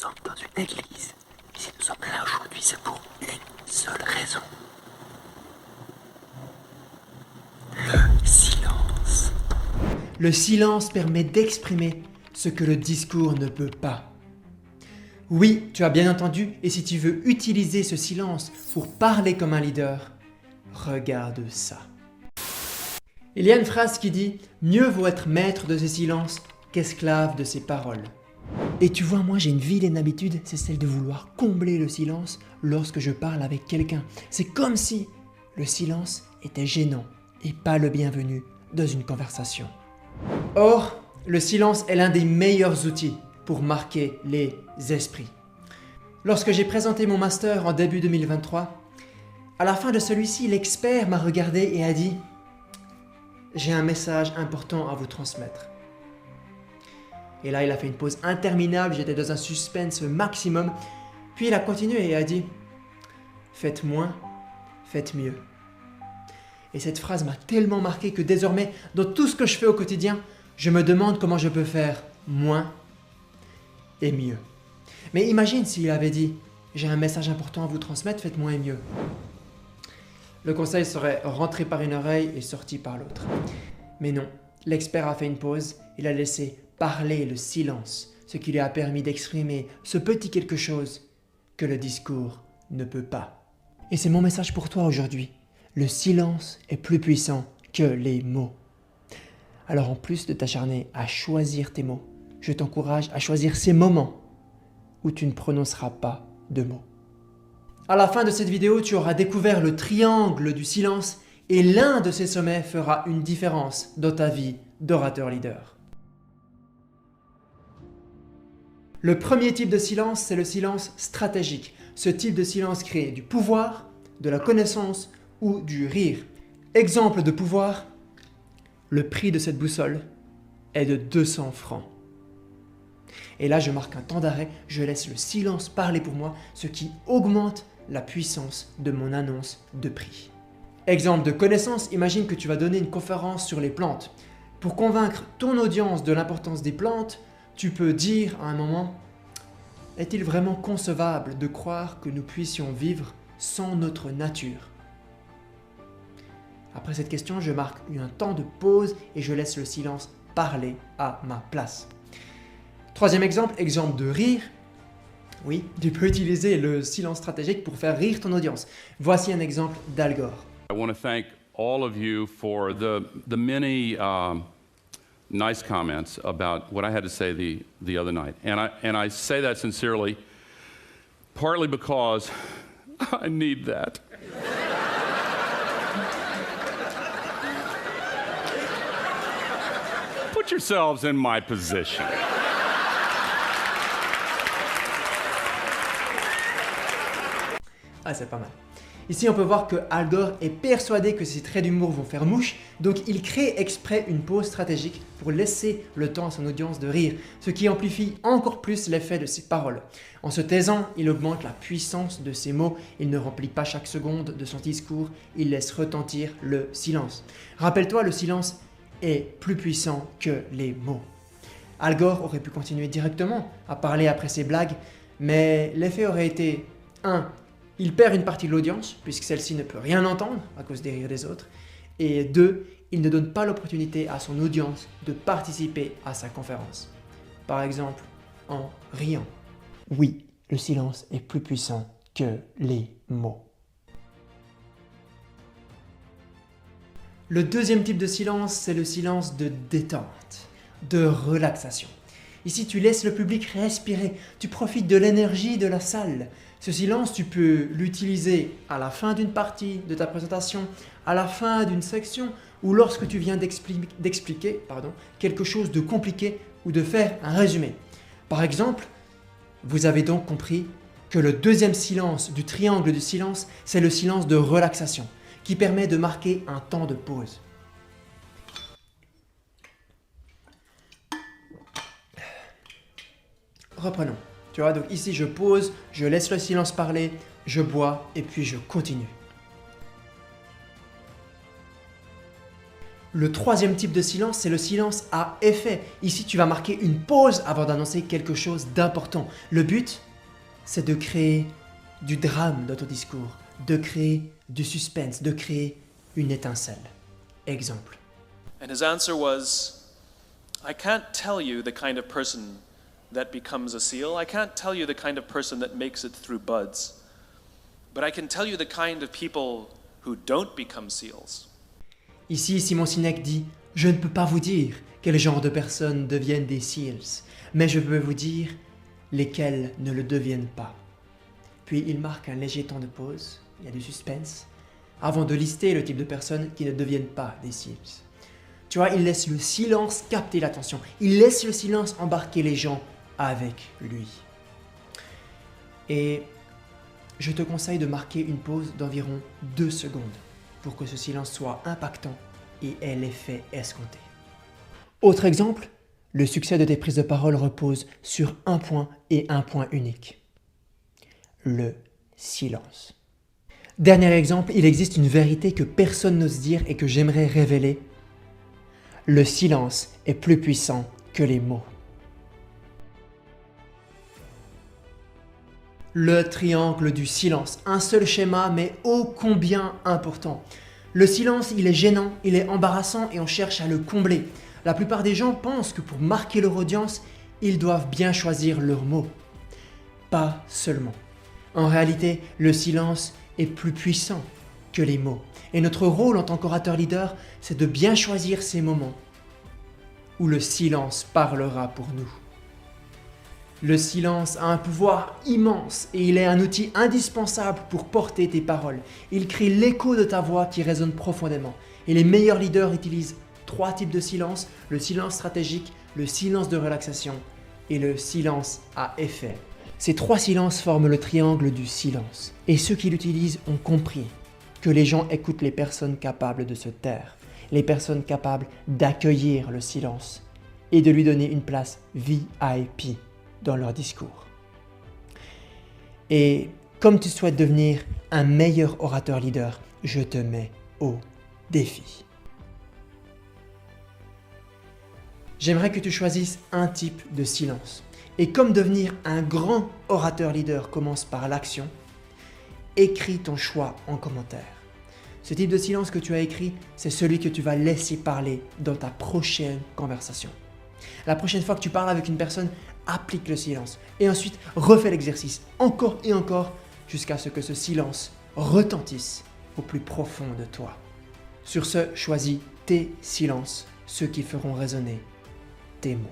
sommes dans une église. Si nous sommes là aujourd'hui, c'est pour une seule raison. Le silence. Le silence permet d'exprimer ce que le discours ne peut pas. Oui, tu as bien entendu, et si tu veux utiliser ce silence pour parler comme un leader, regarde ça. Il y a une phrase qui dit « Mieux vaut être maître de ses silences qu'esclave de ses paroles ». Et tu vois, moi j'ai une vilaine habitude, c'est celle de vouloir combler le silence lorsque je parle avec quelqu'un. C'est comme si le silence était gênant et pas le bienvenu dans une conversation. Or, le silence est l'un des meilleurs outils pour marquer les esprits. Lorsque j'ai présenté mon master en début 2023, à la fin de celui-ci, l'expert m'a regardé et a dit « J'ai un message important à vous transmettre ». Et là, il a fait une pause interminable, j'étais dans un suspense maximum. Puis il a continué et a dit « Faites moins, faites mieux ». Et cette phrase m'a tellement marqué que désormais, dans tout ce que je fais au quotidien, je me demande comment je peux faire moins et mieux. Mais imagine s'il avait dit « J'ai un message important à vous transmettre, faites moins et mieux ». Le conseil serait rentré par une oreille et sorti par l'autre. Mais non, l'expert a fait une pause, il a laissé parler le silence, ce qui lui a permis d'exprimer ce petit quelque chose que le discours ne peut pas. Et c'est mon message pour toi aujourd'hui. Le silence est plus puissant que les mots. Alors en plus de t'acharner à choisir tes mots, je t'encourage à choisir ces moments où tu ne prononceras pas de mots. À la fin de cette vidéo, tu auras découvert le triangle du silence et l'un de ces sommets fera une différence dans ta vie d'orateur leader. Le premier type de silence, c'est le silence stratégique. Ce type de silence crée du pouvoir, de la connaissance ou du rire. Exemple de pouvoir, le prix de cette boussole est de 200 francs. Et là, je marque un temps d'arrêt, je laisse le silence parler pour moi, ce qui augmente la puissance de mon annonce de prix. Exemple de connaissance, imagine que tu vas donner une conférence sur les plantes. Pour convaincre ton audience de l'importance des plantes, tu peux dire à un moment « Est-il vraiment concevable de croire que nous puissions vivre sans notre nature ?» Après cette question, je marque un temps de pause et je laisse le silence parler à ma place. Troisième exemple, exemple de rire. Oui, tu peux utiliser le silence stratégique pour faire rire ton audience. Voici un exemple d'Al Gore. I want to thank all of you for the many nice comments about what I had to say the other night. And I say that sincerely, partly because I need that. Put yourselves in my position. Ah, c'est pas mal. Ici, on peut voir que Al Gore est persuadé que ses traits d'humour vont faire mouche, donc il crée exprès une pause stratégique pour laisser le temps à son audience de rire, ce qui amplifie encore plus l'effet de ses paroles. En se taisant, il augmente la puissance de ses mots, il ne remplit pas chaque seconde de son discours, il laisse retentir le silence. Rappelle-toi, le silence est plus puissant que les mots. Al Gore aurait pu continuer directement à parler après ses blagues, mais l'effet aurait été 1. Il perd une partie de l'audience, puisque celle-ci ne peut rien entendre à cause des rires des autres. Et 2, il ne donne pas l'opportunité à son audience de participer à sa conférence. Par exemple, en riant. Oui, le silence est plus puissant que les mots. Le deuxième type de silence, c'est le silence de détente, de relaxation. Ici, tu laisses le public respirer, tu profites de l'énergie de la salle. Ce silence, tu peux l'utiliser à la fin d'une partie de ta présentation, à la fin d'une section, ou lorsque tu viens d'expliquer quelque chose de compliqué ou de faire un résumé. Par exemple, vous avez donc compris que le deuxième silence du triangle du silence, c'est le silence de relaxation, qui permet de marquer un temps de pause. Reprenons. Tu vois, donc ici je pose, je laisse le silence parler, je bois et puis je continue. Le troisième type de silence, c'est le silence à effet. Ici, tu vas marquer une pause avant d'annoncer quelque chose d'important. Le but, c'est de créer du drame dans ton discours, de créer du suspense, de créer une étincelle. Exemple. And his answer was, I can't tell you the kind of person that becomes a seal. I can't tell you the kind of person that makes it through buds. But I can tell you the kind of people who don't become seals. Ici, Simon Sinek dit « Je ne peux pas vous dire quel genre de personnes deviennent des SEALs, mais je peux vous dire lesquels ne le deviennent pas. » Puis il marque un léger temps de pause, il y a du suspense, avant de lister le type de personnes qui ne deviennent pas des SEALs. Tu vois, il laisse le silence capter l'attention, il laisse le silence embarquer les gens avec lui. Et je te conseille de marquer une pause d'environ 2 secondes pour que ce silence soit impactant et ait l'effet escompté. Autre exemple, le succès de tes prises de parole repose sur un point et un point unique. Le silence. Dernier exemple, il existe une vérité que personne n'ose dire et que j'aimerais révéler. Le silence est plus puissant que les mots. Le triangle du silence, un seul schéma mais ô combien important. Le silence, il est gênant, il est embarrassant et on cherche à le combler. La plupart des gens pensent que pour marquer leur audience, ils doivent bien choisir leurs mots. Pas seulement. En réalité, le silence est plus puissant que les mots. Et notre rôle en tant qu'orateur leader, c'est de bien choisir ces moments où le silence parlera pour nous. Le silence a un pouvoir immense et il est un outil indispensable pour porter tes paroles. Il crée l'écho de ta voix qui résonne profondément. Et les meilleurs leaders utilisent 3 types de silence, le silence stratégique, le silence de relaxation et le silence à effet. Ces 3 silences forment le triangle du silence. Et ceux qui l'utilisent ont compris que les gens écoutent les personnes capables de se taire, les personnes capables d'accueillir le silence et de lui donner une place VIP dans leur discours. Et comme tu souhaites devenir un meilleur orateur leader, je te mets au défi. J'aimerais que tu choisisses un type de silence. Et comme devenir un grand orateur leader commence par l'action, écris ton choix en commentaire. Ce type de silence que tu as écrit, c'est celui que tu vas laisser parler dans ta prochaine conversation. La prochaine fois que tu parles avec une personne, applique le silence et ensuite refais l'exercice encore et encore jusqu'à ce que ce silence retentisse au plus profond de toi. Sur ce, choisis tes silences, ceux qui feront résonner tes mots.